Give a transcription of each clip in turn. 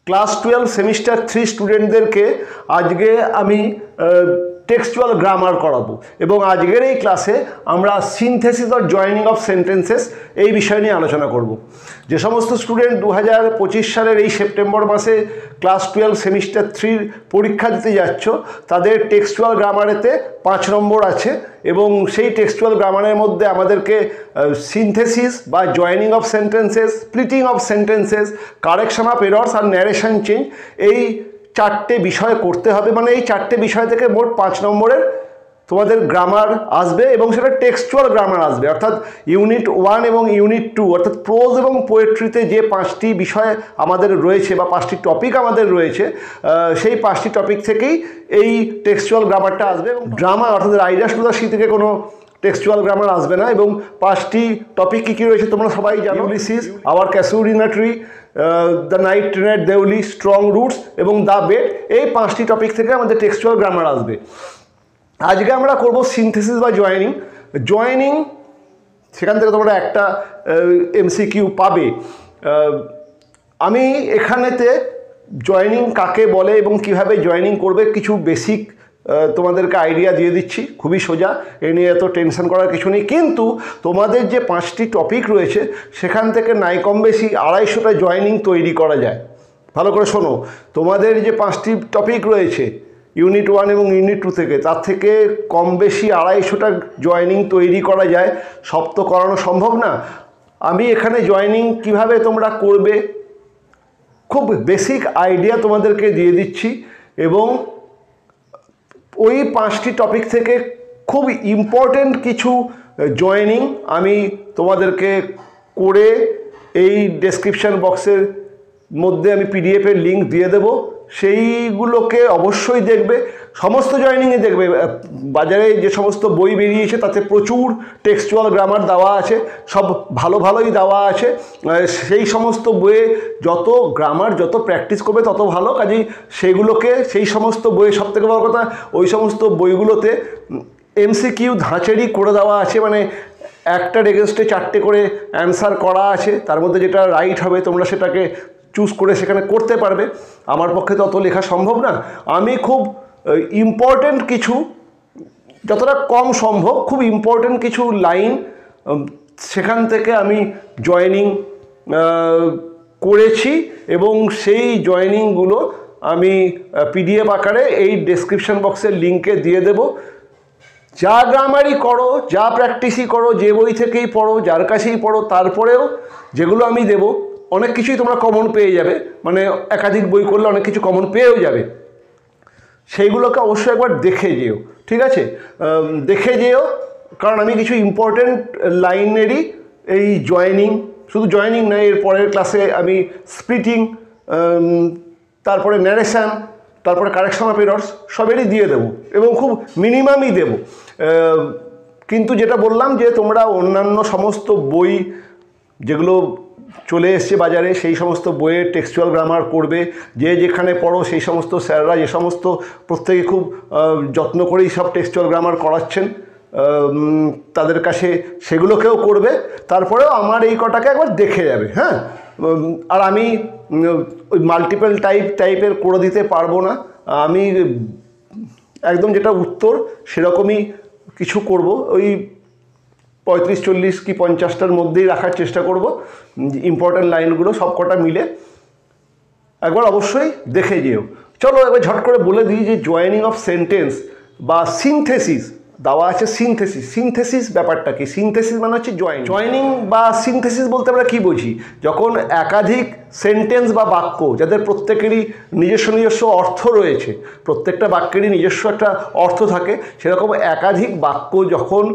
Class 12 semester 3 স্টুডেন্টদেরকে আজকে আমি টেক্সচুয়াল গ্রামার করাবো এবং আজকের এই ক্লাসে আমরা synthesis or joining of sentences এই বিষয় নিয়ে আলোচনা করব। যে সমস্ত স্টুডেন্ট 2025 সালের এই সেপ্টেম্বর মাসে ক্লাস 12 সেমিস্টার 3 পরীক্ষা দিতে যাচ্ছ তাদের টেক্সচুয়াল গ্রামারেতে 5 নম্বর আছে এবং সেই টেক্সচুয়াল গ্রামারের মধ্যে আমাদেরকে সিনথেসিস বা joining of sentences, splitting of sentences, correction of errors আর ন্যারেশন চেঞ্জ এই 4টে বিষয় করতে হবে। মানে এই 4টে বিষয় থেকে মোট 5 নম্বরের তোমাদের গ্রামার আসবে এবং সেটা টেক্সচুয়াল গ্রামার আসবে। অর্থাৎ ইউনিট 1 এবং ইউনিট 2 অর্থাৎ প্রোজ এবং পোয়েট্রিতে যে 5টি বিষয় আমাদের রয়েছে বা 5টি টপিক আমাদের রয়েছে সেই 5টি টপিক থেকেই এই টেক্সচুয়াল গ্রামারটা আসবে। এবং ড্রামা অর্থাৎ রাইডার্স টু দ্য সি থেকে কোনো টেক্সচুয়াল গ্রামার আসবে না। এবং 5টি টপিক কী কী রয়েছে তোমরা সবাই জানো। Ulysses, our casuarina tree, the night train Deoli, strong roots এবং দ্য বেড, এই 5টি টপিক থেকে আমাদের টেক্সচুয়াল গ্রামার আসবে। আজকে আমরা করব সিনথেসিস বা জয়েনিং। জয়েনিং সেখান থেকে তোমরা একটা এমসিকিউ পাবে। আমি এখানেতে জয়েনিং কাকে বলে এবং কিভাবে জয়েনিং করবে কিছু বেসিক তোমাদেরকে আইডিয়া দিয়ে দিচ্ছি। খুবই সোজা, এ নিয়ে এত টেনশন করার কিছু নেই। কিন্তু তোমাদের যে 5টি টপিক রয়েছে সেখান থেকে নাই কম বেশি 250টা জয়েনিং তৈরি করা যায়। ভালো করে শোনো, তোমাদের যে 5টি টপিক রয়েছে ইউনিট 1 এবং ইউনিট 2 থেকে, তার থেকে কম বেশি 250টা জয়েনিং তৈরি করা যায়। সব তো করানো সম্ভব না। আমি এখানে জয়েনিং কিভাবে তোমরা করবে খুব বেসিক আইডিয়া তোমাদেরকে দিয়ে দিচ্ছি এবং ওই 5টি টপিক থেকে খুব ইম্পর্টেন্ট কিছু জয়েনিং আমি তোমাদেরকে করে এই ডেসক্রিপশান বক্সের মধ্যে আমি পিডিএফের লিঙ্ক দিয়ে দেবো। সেইগুলোকে অবশ্যই দেখবে, সমস্ত জয়েনিংয়ে দেখবে। বাজারে যে সমস্ত বই বেরিয়েছে তাতে প্রচুর টেক্সচুয়াল গ্রামার দেওয়া আছে, সব ভালো ভালোই দেওয়া আছে। সেই সমস্ত বইয়ে যত গ্রামার যত প্র্যাকটিস করবে তত ভালো। কাজেই সেগুলোকে সেই সমস্ত বইয়ে সবথেকে বড় কথা ওই সমস্ত বইগুলোতে এমসিকিউ ধাঁচেরই করে দেওয়া আছে। মানে একটার এগেনস্টে 4টে করে অ্যান্সার করা আছে, তার মধ্যে যেটা রাইট হবে তোমরা সেটাকে চুজ করে সেখানে করতে পারবে। আমার পক্ষে তো অত লেখা সম্ভব না। আমি খুব ইম্পর্টেন্ট কিছু, যতটা কম সম্ভব খুব ইম্পর্টেন্ট কিছু লাইন সেখান থেকে আমি জয়েনিং করেছি এবং সেই জয়েনিংগুলো আমি পিডিএফ আকারে এই ডেসক্রিপশন বক্সের লিঙ্কে দিয়ে দেব। যা গ্রামারই করো, যা প্র্যাকটিসই করো, যে বই থেকেই পড়ো, যার কাছেই পড়ো, তারপরেও যেগুলো আমি দেবো অনেক কিছুই তোমরা কমন পেয়ে যাবে। মানে একাধিক বই করলে অনেক কিছু কমন পেয়েও যাবে। সেইগুলোকে অবশ্যই একবার দেখে যেও, ঠিক আছে? দেখে যেও, কারণ আমি কিছু ইম্পর্টেন্ট লাইনেরই এই জয়েনিং, শুধু জয়েনিং নয়, এর পরের ক্লাসে আমি স্প্লিটিং, তারপরে ন্যারেশান, তারপরে কারেকশন অফ এরর্স সবেরই দিয়ে দেবো এবং খুব মিনিমামই দেবো। কিন্তু যেটা বললাম যে তোমরা অন্যান্য সমস্ত বই যেগুলো চলে এসছে বাজারে সেই সমস্ত বইয়ের টেক্সচুয়াল গ্রামার করবে। যে যেখানে পড়ো সেই সমস্ত স্যাররা যে সমস্ত প্রত্যেকে খুব যত্ন করেই সব টেক্সচুয়াল গ্রামার করাচ্ছেন, তাদের কাছে সেগুলোকেও করবে। তারপরেও আমার এই কটাকে একবার দেখে যাবে। হ্যাঁ, আর আমি ওই মাল্টিপল টাইপের করে দিতে পারবো না। আমি একদম যেটা উত্তর সেরকমই কিছু করব। ওই 35, 40 কি 50টার মধ্যেই রাখার চেষ্টা করব। ইম্পর্ট্যান্ট লাইনগুলো সব কটা মিলে একবার অবশ্যই দেখে যেও। চলো একবার ঝট করে বলে দিই যে জয়েনিং অফ সেন্টেন্স বা সিনথেসিস দেওয়া আছে। সিনথেসিস ব্যাপারটা কি? সিনথেসিস মানে হচ্ছে জয়েনিং বা সিনথেসিস বলতে আমরা কী বুঝি? যখন একাধিক সেন্টেন্স বা বাক্য যাদের প্রত্যেকেরই নিজস্ব অর্থ রয়েছে, প্রত্যেকটা বাক্যেরই নিজস্ব একটা অর্থ থাকে, সেরকম একাধিক বাক্য যখন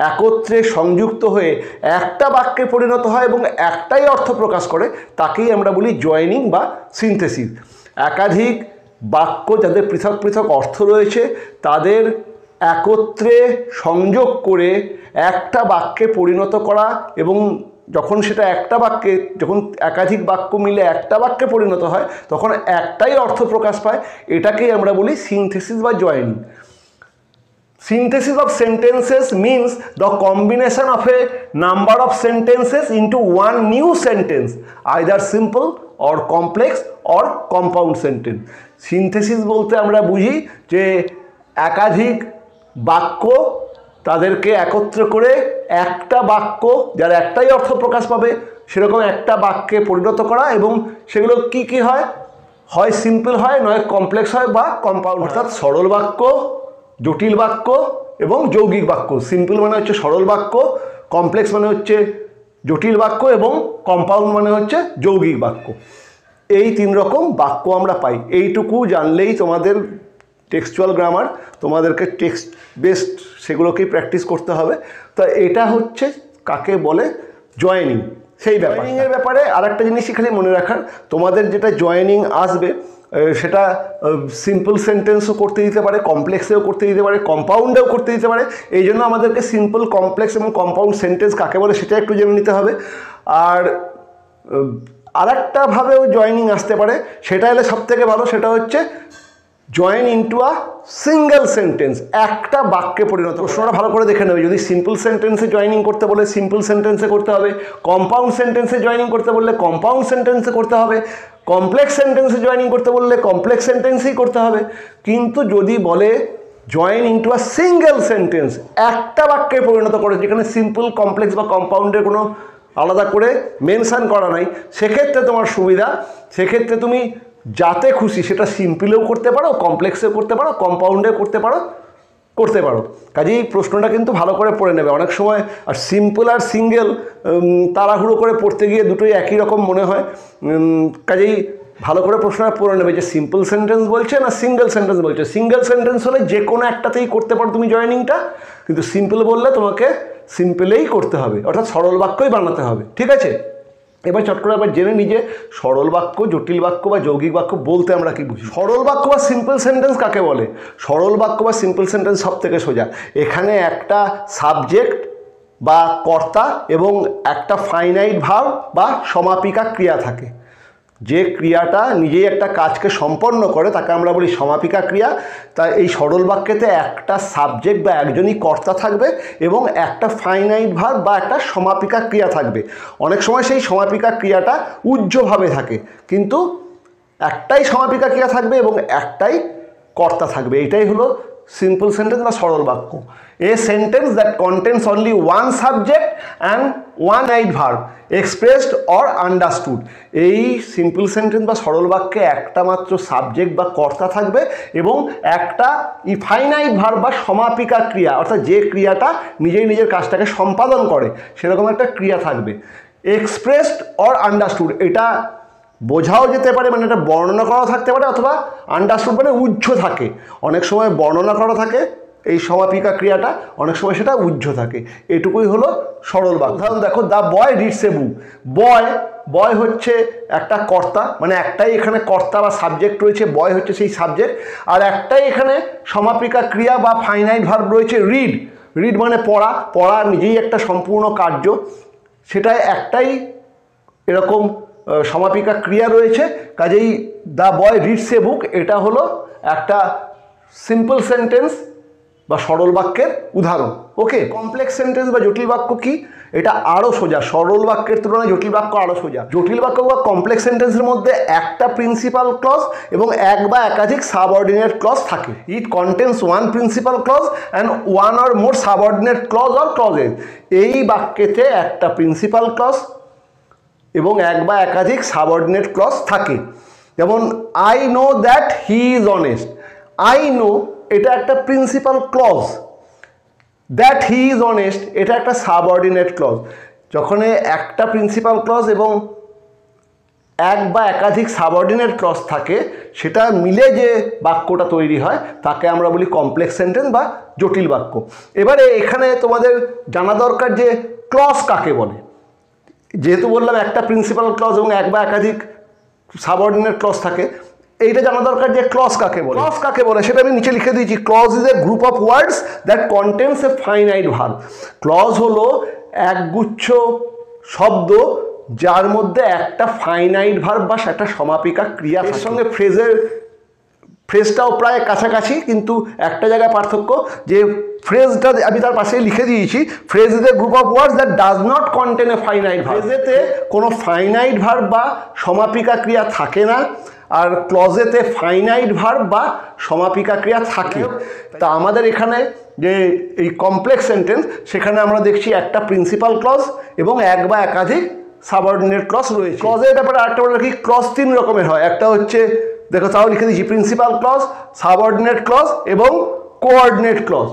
একত্রে সংযুক্ত হয়ে একটা বাক্যে পরিণত হয় এবং একটাই অর্থ প্রকাশ করে, তাকেই আমরা বলি জয়েনিং বা সিনথেসিস। একাধিক বাক্য যাদের পৃথক পৃথক অর্থ রয়েছে তাদের একত্রে সংযোগ করে একটা বাক্যে পরিণত করা, এবং যখন সেটা একটা বাক্যে, যখন একাধিক বাক্য মিলে একটা বাক্যে পরিণত হয় তখন একটাই অর্থ প্রকাশ পায়, এটাকেই আমরা বলি সিনথেসিস বা joining. Synthesis of sentences means the combination of a number of sentences into one new sentence, either simple or complex or compound sentence. Synthesis বলতে আমরা বুঝি যে একাধিক বাক্য তাদেরকে একত্র করে একটা বাক্য যার একটাই অর্থ প্রকাশ পাবে সেরকম একটা বাক্যে পরিণত করা, এবং সেগুলো কি কি হয়, হয় সিম্পল হয়, নয় কমপ্লেক্স হয় বা কম্পাউন্ড। অর্থাৎ সরল বাক্য, জটিল বাক্য এবং যৌগিক বাক্য। সিম্পল মানে হচ্ছে সরল বাক্য, কমপ্লেক্স মানে হচ্ছে জটিল বাক্য এবং কম্পাউন্ড মানে হচ্ছে যৌগিক বাক্য। এই তিন রকম বাক্য আমরা পাই। এইটুকু জানলেই তোমাদের টেক্সচুয়াল গ্রামার, তোমাদেরকে টেক্সট বেসড সেগুলোকেই প্র্যাকটিস করতে হবে। তো এটা হচ্ছে কাকে বলে জয়েনিং, সেই জয়েনিংয়ের ব্যাপারে আর একটা জিনিস এখানে মনে রাখার, তোমাদের যেটা জয়েনিং আসবে সেটা সিম্পল সেন্টেন্সও করতে দিতে পারে, কমপ্লেক্সেও করতে দিতে পারে, কম্পাউন্ডেও করতে দিতে পারে। এই জন্য আমাদেরকে সিম্পল, কমপ্লেক্স এবং কম্পাউন্ড সেন্টেন্স কাকে বলে সেটা একটু জেনে নিতে হবে। আর আরেকটাভাবেও জয়েনিং আসতে পারে, সেটা হলে সবথেকে ভালো, সেটা হচ্ছে join into a single sentence, একটা বাক্যে পরিণত। প্রশ্নটা ভালো করে দেখে নেবে। যদি সিম্পল সেন্টেন্সে জয়েনিং করতে বলে সিম্পল সেন্টেন্সে করতে হবে, কম্পাউন্ড সেন্টেন্সে জয়েনিং করতে বললে কম্পাউন্ড সেন্টেন্সে করতে হবে, কমপ্লেক্স সেন্টেন্সে জয়েনিং করতে বললে কমপ্লেক্স সেন্টেন্সেই করতে হবে। কিন্তু যদি বলে join into a single sentence, একটা বাক্যে পরিণত করে, যেখানে সিম্পল, কমপ্লেক্স বা কম্পাউন্ডের কোনো আলাদা করে মেনশান করা নাই, সেক্ষেত্রে তোমার সুবিধা, সেক্ষেত্রে তুমি যাতে খুশি সেটা সিম্পলেও করতে পারো, কমপ্লেক্সেও করতে পারো, কম্পাউন্ডেও করতে পারো। কাজেই প্রশ্নটা কিন্তু ভালো করে পড়ে নেবে। অনেক সময় আর সিম্পল আর সিঙ্গেল তাড়াহুড়ো করে পড়তে গিয়ে দুটোই একই রকম মনে হয়। কাজেই ভালো করে প্রশ্নটা পড়ে নেবে যে সিম্পল সেন্টেন্স বলছে না সিঙ্গেল সেন্টেন্স বলছে। সিঙ্গেল সেন্টেন্স হলে যে কোনো একটাতেই করতে পারো তুমি জয়েনিংটা, কিন্তু সিম্পল বললে তোমাকে সিম্পলেই করতে হবে, অর্থাৎ সরল বাক্যই বানাতে হবে। ঠিক আছে, এবার চট করে আবার জেনে নিই যে সরল বাক্য, জটিল বাক্য বা যৌগিক বাক্য বলতে আমরা কি বুঝি। সরল বাক্য বা সিম্পল সেন্টেন্স কাকে বলে? সরল বাক্য বা সিম্পল সেন্টেন্স সব থেকে সোজা। এখানে একটা সাবজেক্ট বা কর্তা এবং একটা ফাইনাইট ভার্ব বা সমাপিকা ক্রিয়া থাকে। যে ক্রিয়াটা নিজেই একটা কাজকে সম্পন্ন করে তাকে আমরা বলি সমাপিকা ক্রিয়া। তাই এই সরল বাক্যেতে একটা সাবজেক্ট বা একজনই কর্তা থাকবে এবং একটা ফাইনাইট ভার্ব বা একটা সমাপিকা ক্রিয়া থাকবে। অনেক সময় সেই সমাপিকা ক্রিয়াটা উহ্যভাবে থাকে, কিন্তু একটাই সমাপিকা ক্রিয়া থাকবে এবং একটাই কর্তা থাকবে। এটাই হলো সিম্পল সেন্টেন্স বা সরল বাক্য। A sentence that contains only one subject and one night verb expressed or understood. এই সিম্পল সেন্টেন্স বা সরল বাক্যে একটা মাত্র সাবজেক্ট বা কর্তা থাকবে এবং একটা ইনফাইনাইট ভার্ব বা সমাপিকা ক্রিয়া, অর্থাৎ যে ক্রিয়াটা নিজেই নিজের কাজটাকে সম্পাদন করে সেরকম একটা ক্রিয়া থাকবে। এক্সপ্রেসড অর আন্ডারস্টুড, এটা বোঝাও যেতে পারে, মানে এটা বর্ণনা করাও থাকতে পারে, অথবা আন্ডারস্টুড মানে উহ্য থাকে। অনেক সময় বর্ণনা করা থাকে এই সমাপিকা ক্রিয়াটা, অনেক সময় সেটা উহ্য থাকে। এটুকুই হলো সরল বাক্য। উদাহরণ দেখো, দ্য বয় রিডস এ বুক। বয় হচ্ছে একটা কর্তা, মানে একটাই এখানে কর্তা বা সাবজেক্ট রয়েছে, বয় হচ্ছে সেই সাবজেক্ট, আর একটাই এখানে সমাপিকা ক্রিয়া বা ফাইনাইট ভার্ব রয়েছে রিড মানে পড়া নিজেই একটা সম্পূর্ণ কার্য, সেটাই একটাই এরকম সমাপিকা ক্রিয়া রয়েছে। কাজেই দ্য বয় রিডস এ বুক এটা হলো একটা সিম্পল সেন্টেন্স বা সরল বাক্যের উদাহরণ। ওকে, কমপ্লেক্স সেন্টেন্স বা জটিল বাক্য কি? এটা আরও সোজা, সরল বাক্যের তুলনায় জটিল বাক্য আরও সোজা। জটিল বাক্য বা কমপ্লেক্স সেন্টেন্সের মধ্যে একটা প্রিন্সিপাল ক্লজ এবং এক বা একাধিক সাবঅর্ডিনেট ক্লজ থাকে। It contains one principal clause and one or more subordinate clause or clauses. এই বাক্যেতে একটা প্রিন্সিপাল ক্লজ এবং এক বা একাধিক সাবঅর্ডিনেট ক্লজ থাকে। যেমন I know that he is honest. I know এটা একটা principal clause, that he is honest এটা একটা সাবঅর্ডিনেট ক্লজ। যখন একটা প্রিন্সিপাল ক্লজ এবং এক বা একাধিক সাবঅর্ডিনেট ক্লজ থাকে, সেটা মিলে যে বাক্যটা তৈরি হয় তাকে আমরা বলি কমপ্লেক্স সেন্টেন্স বা জটিল বাক্য। এবারে এখানে তোমাদের জানা দরকার যে ক্লজ কাকে বলে। যেহেতু বললাম একটা প্রিন্সিপাল ক্লজ এবং এক বা একাধিক সাবঅর্ডিনেট ক্লজ থাকে, এইটা জানা দরকার যে ক্লজ কাকে বলে। ক্লজ কাকে বলে সেটা আমি নিচে লিখে দিয়েছি। Clause is a group of words that contains a finite verb. Clause হলো একগুচ্ছ শব্দ যার মধ্যে একটা ফাইনাইট ভার্ব বা একটা সমাপিকা ক্রিয়া। এর সঙ্গে ফ্রেজটাও প্রায় কাছাকাছি, কিন্তু একটা জায়গায় পার্থক্য যে ফ্রেজটা আমি তার পাশে লিখে দিয়েছি, phrase is a group of words that does not contain a finite verb. ফ্রেজেতে কোনো ফাইনাইট ভার্ব বা সমাপিকা ক্রিয়া থাকে না, আর ক্লজেতে ফাইনাইট ভার্ব বা সমাপিকা ক্রিয়া থাকে। তা আমাদের এখানে যে এই কমপ্লেক্স সেন্টেন্স, সেখানে আমরা দেখছি একটা প্রিন্সিপাল ক্লজ এবং এক বা একাধিক সাবঅর্ডিনেট ক্লজ রয়েছে। ক্লজের ব্যাপারে আরেকটা বলে রাখি, ক্লজ 3 রকমের হয়। একটা হচ্ছে, দেখো তাও লিখে দিচ্ছি, প্রিন্সিপাল ক্লজ, সাবঅর্ডিনেট ক্লজ এবং coordinate clause.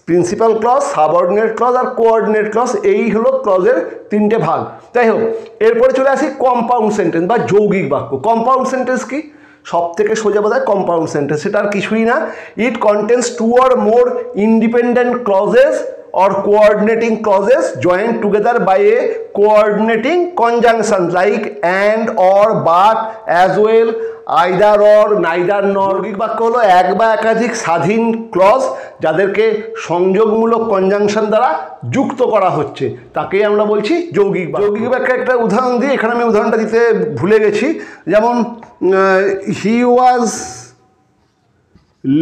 Principal clause, subordinate clause আর কোঅর্ডিনেট ক্লজ, এই হলো ক্লজের 3টে ভাগ। যাই হোক, এরপরে চলে আসি কম্পাউন্ড সেন্টেন্স বা যৌগিক বাক্য। কম্পাউন্ড সেন্টেন্স কি? সব থেকে সোজা বোধ হয় কম্পাউন্ড সেন্টেন্স, সেটা আর কিছুই না। It contains 2 or more independent clauses or coordinating clauses joined together by a coordinating conjunction like and, or, but, as well, either or, neither nor। যৌগিক বাক্য হলো এক বা একাধিক স্বাধীন ক্লজ যাদেরকে সংযোগমূলক কনজাংশন দ্বারা যুক্ত করা হচ্ছে, তাকেই আমরা বলছি যৌগিক বাক্য। যৌগিক বাক্যের একটা উদাহরণ দিই, এখানে আমি উদাহরণটা দিতে ভুলে গেছি। যেমন he was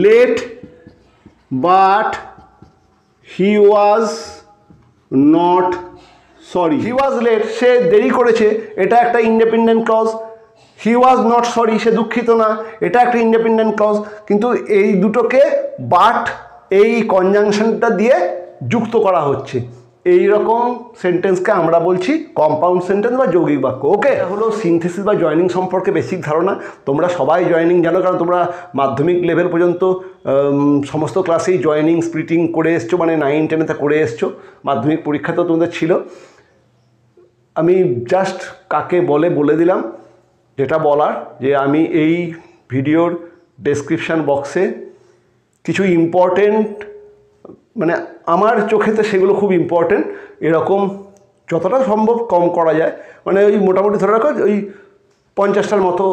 late but he was not sorry. He was late, সে দেরি করেছে, এটা একটা independent clause. He was not sorry, সে দুঃখিত না, এটা একটা ইন্ডিপেন্ডেন্ট ক্লজ। কিন্তু এই দুটোকে বাট এই কনজাংশনটা দিয়ে যুক্ত করা হচ্ছে, এই রকম সেন্টেন্সকে আমরা বলছি কম্পাউন্ড সেন্টেন্স বা যৌগিক বাক্য। ওকে, এটা হলো সিনথেসিস বা জয়েনিং সম্পর্কে বেসিক ধারণা। তোমরা সবাই জয়েনিং জানো, কারণ তোমরা মাধ্যমিক লেভেল পর্যন্ত সমস্ত ক্লাসেই জয়েনিং স্প্লিটিং করে এসছো, মানে 9, 10-তে করে এসছো। মাধ্যমিক পরীক্ষাতেও তোমাদের ছিল। আমি জাস্ট কাকে বলে দিলাম যেটা বলার, যে আমি এই ভিডিওর ডেসক্রিপশান বক্সে কিছু ইম্পর্টেন্ট, মানে আমার চোখেতে সেগুলো খুব ইম্পর্টেন্ট, এরকম যতটা সম্ভব কম করা যায়, মানে ওই মোটামুটি ধরে রাখো ওই 50টার মতো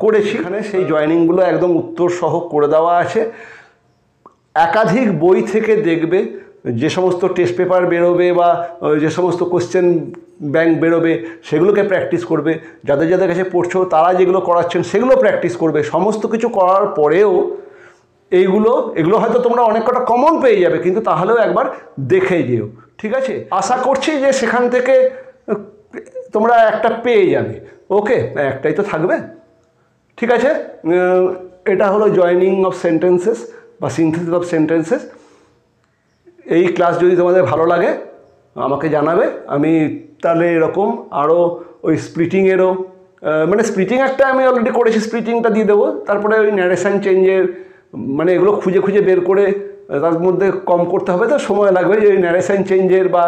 করেছি। এখানে সেই জয়েনিংগুলো একদম উত্তর সহ করে দেওয়া আছে। একাধিক বই থেকে দেখবে, যে সমস্ত টেস্ট পেপার বেরোবে বা যে সমস্ত কোশ্চেন ব্যাংক বেরোবে, সেগুলোকে প্র্যাকটিস করবে। যাদের যাদের কাছে পড়ছো তারা যেগুলো করাচ্ছেন সেগুলো প্র্যাকটিস করবে। সমস্ত কিছু করার পরেও এগুলো হয়তো তোমরা অনেক কটা কমন পেয়ে যাবে, কিন্তু তাহলেও একবার দেখে যেও, ঠিক আছে? আশা করছি যে সেখান থেকে তোমরা একটা পেয়ে যাবে। ওকে, একটাই তো থাকবে, ঠিক আছে? এটা হলো জয়েনিং অফ সেন্টেন্সেস বা সিনথেসিস অফ সেন্টেন্সেস। এই ক্লাস যদি তোমাদের ভালো লাগে আমাকে জানাবে, আমি তাহলে এরকম আরও ওই স্প্লিটিংয়েরও, মানে স্প্লিটিং একটা আমি অলরেডি করেছি, স্প্লিটিংটা দিয়ে দেবো। তারপরে ওই ন্যারেশন চেঞ্জের, মানে এগুলো খুঁজে খুঁজে বের করে তার মধ্যে কম করতে হবে, তো সময় লাগবে। যে ন্যারেশন চেঞ্জের বা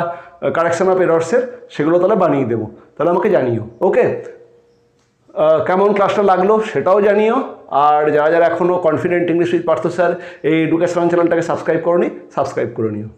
কারেকশন অফ এরর্সের, সেগুলো তাহলে বানিয়ে দেবো। তাহলে আমাকে জানিও। ওকে, কেমন ক্লাসটা লাগলো সেটাও জানিও। আর যারা যারা এখনও confident English with Partha sir এই এডুকেশন চ্যানেলটাকে সাবস্ক্রাইব করোনি, সাবস্ক্রাইব করে নিও।